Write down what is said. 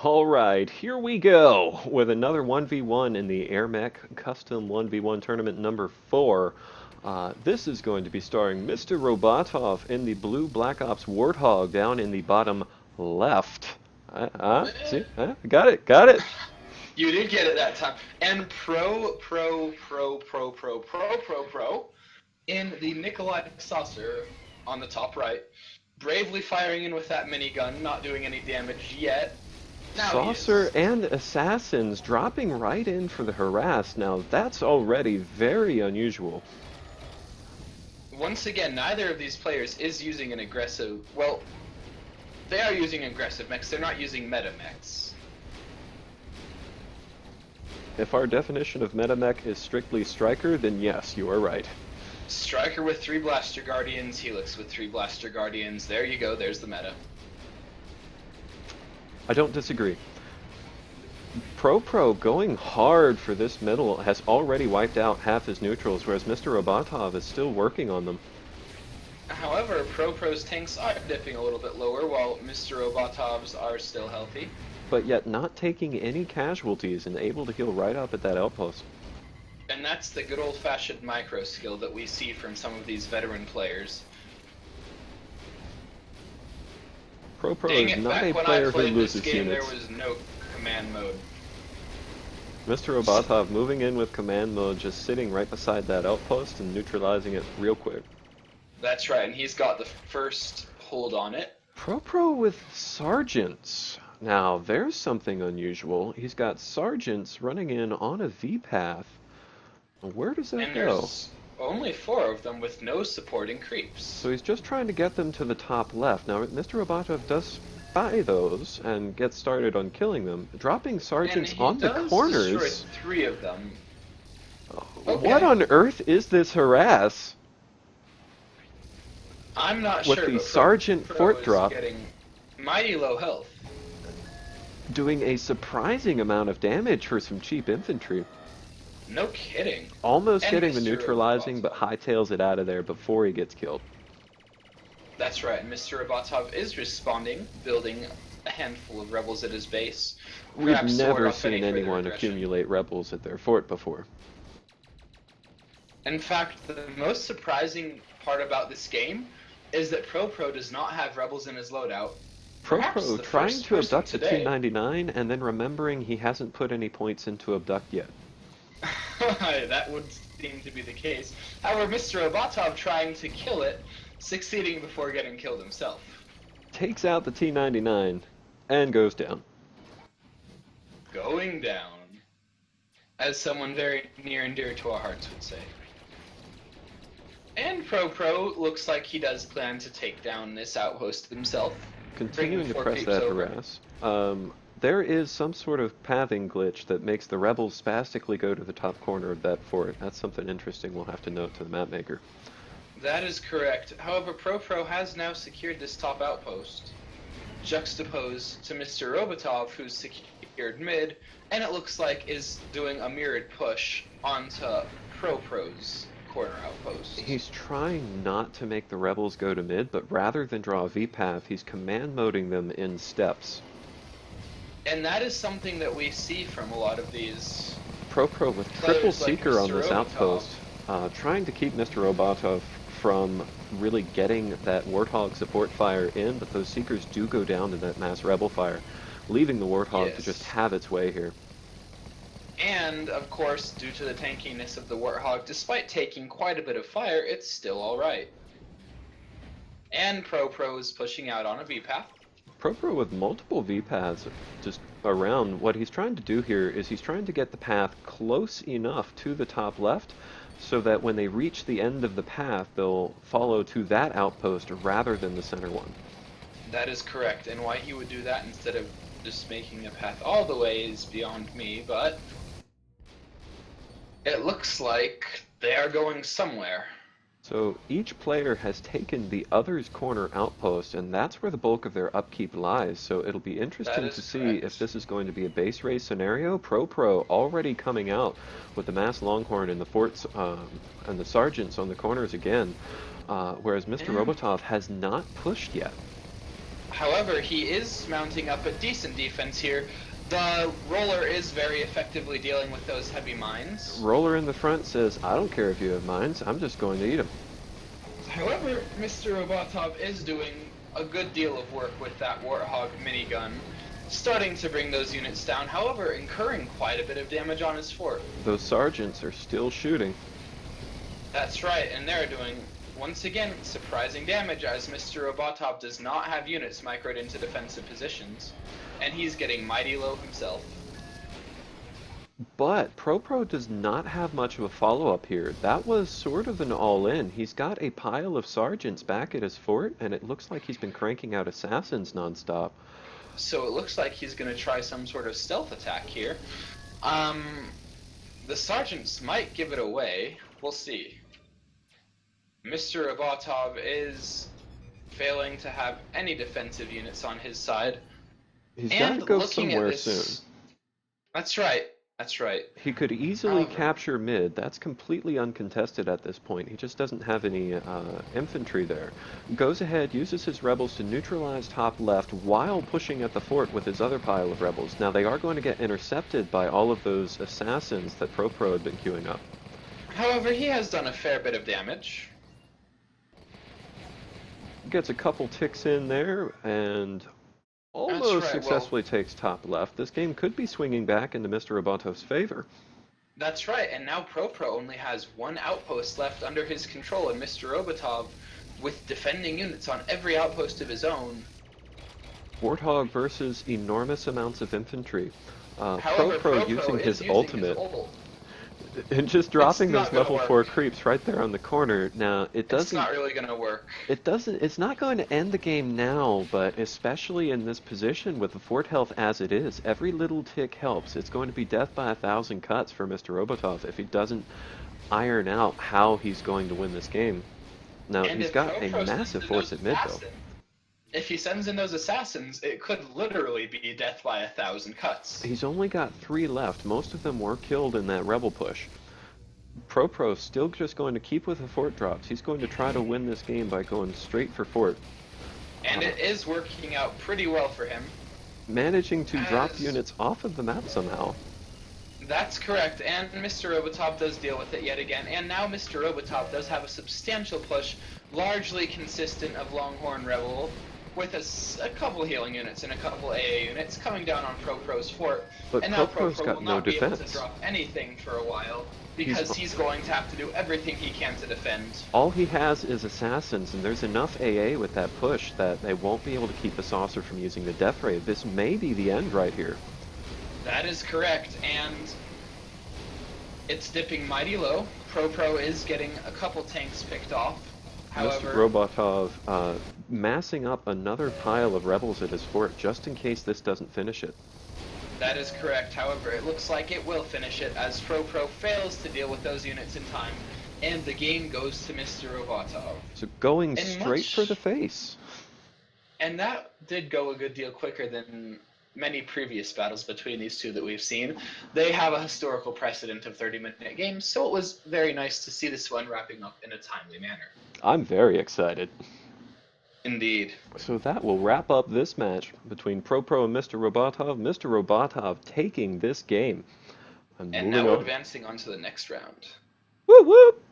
Alright, here we go with another 1v1 in the AirMech Custom 1v1 Tournament number 4. This is going to be starring MrRobotov in the blue Black Ops Warthog down in the bottom left. See? Got it. You did get it that time. And ProProProPro in the Nikolai Saucer on the top right, bravely firing in with that minigun, not doing any damage yet. Now Saucer and Assassins dropping right in for the harass. Now that's already very unusual. Once again, neither of these players is using an aggressive... Well, they are using aggressive mechs, they're not using meta mechs. If our definition of meta mech is strictly Striker, then yes, you are right. Striker with 3 Blaster Guardians, Helix with 3 Blaster Guardians, there you go, there's the meta. I don't disagree. ProPro going hard for this middle has already wiped out half his neutrals, whereas MrRobotov is still working on them. However, ProPro's tanks are dipping a little bit lower, while MrRobotov's are still healthy. But yet not taking any casualties and able to heal right up at that outpost. And that's the good old-fashioned micro skill that we see from some of these veteran players. ProPro is not a player who loses units. There was no command mode. MrRobotov moving in with command mode, just sitting right beside that outpost and neutralizing it real quick. That's right, and he's got the first hold on it. ProPro with sergeants. Now, there's something unusual. He's got sergeants running in on a V-path. Where does that go? There's only 4 of them with no supporting creeps. So he's just trying to get them to the top left. Now, MrRobotov does spy those and get started on killing them, dropping sergeants on the corners. Destroy 3 of them. Okay. What on earth is this harass? I'm not sure. With the sergeant fort drop, getting mighty low health, doing a surprising amount of damage for some cheap infantry. No kidding. Almost getting the Mr. neutralizing, Robotov. but hightails it out of there before he gets killed. That's right, MrRobotov is responding, building a handful of rebels at his base. We've never seen anyone accumulate rebels at their fort before. In fact, the most surprising part about this game is that ProPro does not have rebels in his loadout. ProPro trying to abduct the T-99 and then remembering he hasn't put any points into abduct yet. That would seem to be the case. However, MrRobotov trying to kill it, succeeding before getting killed himself. Takes out the T-99 and goes down. Going down. As someone very near and dear to our hearts would say. And ProPro looks like he does plan to take down this outpost himself. Continuing to press that harass. There is some sort of pathing glitch that makes the rebels spastically go to the top corner of that fort. That's something interesting we'll have to note to the map maker. That is correct. However, ProPro has now secured this top outpost, juxtaposed to MrRobotov, who's secured mid, and it looks like is doing a mirrored push onto ProPro's corner outpost. He's trying not to make the rebels go to mid, but rather than draw a V-path, he's command moding them in steps. And that is something that we see from a lot of these ProPro with triple seeker on this outpost, trying to keep MrRobotov from really getting that Warthog support fire in, but those seekers do go down to that mass rebel fire, leaving the Warthog to just have its way here. And, of course, due to the tankiness of the Warthog, despite taking quite a bit of fire, it's still alright. And ProPro is pushing out on a V-path. ProPro with multiple V-paths just around. What he's trying to do here is he's trying to get the path close enough to the top left so that when they reach the end of the path, they'll follow to that outpost rather than the center one. That is correct, and why he would do that instead of just making a path all the way is beyond me, but it looks like they are going somewhere. So each player has taken the other's corner outpost, and that's where the bulk of their upkeep lies. So it'll be interesting to see if this is going to be a base race scenario. ProPro already coming out with the mass longhorn and the forts and the sergeants on the corners again, whereas MrRobotov has not pushed yet. However, he is mounting up a decent defense here. The roller is very effectively dealing with those heavy mines. Roller in the front says, I don't care if you have mines, I'm just going to eat them. However, MrRobotov is doing a good deal of work with that Warthog minigun, starting to bring those units down, however, incurring quite a bit of damage on his fort. Those sergeants are still shooting. That's right, and they're doing, once again, surprising damage as MrRobotov does not have units microed into defensive positions, and he's getting mighty low himself. But ProPro does not have much of a follow-up here. That was sort of an all-in. He's got a pile of sergeants back at his fort, and it looks like he's been cranking out assassins nonstop. So it looks like he's going to try some sort of stealth attack here. The sergeants might give it away. We'll see. MrRobotov is failing to have any defensive units on his side. He's got to go somewhere soon. That's right. That's right. He could easily capture mid. That's completely uncontested at this point. He just doesn't have any infantry there. Goes ahead, uses his rebels to neutralize top left while pushing at the fort with his other pile of rebels. Now they are going to get intercepted by all of those assassins that ProPro had been queuing up. However, he has done a fair bit of damage. Gets a couple ticks in there and almost successfully takes top left. This game could be swinging back into MrRobotov's favor. That's right, and now ProPro only has one outpost left under his control, and MrRobotov, with defending units on every outpost of his own. Warthog versus enormous amounts of infantry. However, ProPro using his ultimate. And just dropping those level 4 creeps right there on the corner. Now, it doesn't... It's not really going to work. It's not going to end the game now, but especially in this position with the fort health as it is, every little tick helps. It's going to be death by 1,000 cuts for MrRobotov if he doesn't iron out how he's going to win this game. Now, he's got a massive force at mid, though. If he sends in those assassins, it could literally be death by 1,000 cuts. He's only got 3 left. Most of them were killed in that rebel push. ProPro's still just going to keep with the fort drops. He's going to try to win this game by going straight for fort. And it is working out pretty well for him. Managing to drop units off of the map somehow. That's correct, and MrRobotov does deal with it yet again, and now MrRobotov does have a substantial push, largely consistent of Longhorn Rebel, with a couple healing units and a couple AA units coming down on ProPro's fort. But and now ProPro's got no defense. Be able to drop anything for a while, because he's going to have to do everything he can to defend. All he has is assassins, and there's enough AA with that push that they won't be able to keep the saucer from using the death ray. This may be the end right here. That is correct, and it's dipping mighty low. ProPro is getting a couple tanks picked off. However, MrRobotov massing up another pile of rebels at his fort just in case this doesn't finish it. That is correct. However, it looks like it will finish it as ProPro fails to deal with those units in time, and the game goes to MrRobotov. So going straight for the face. And that did go a good deal quicker than many previous battles between these two that we've seen. They have a historical precedent of 30-minute games, so it was very nice to see this one wrapping up in a timely manner. I'm very excited. Indeed. So that will wrap up this match between ProPro and MrRobotov. MrRobotov taking this game. And now we're advancing on to the next round. Whoop whoop!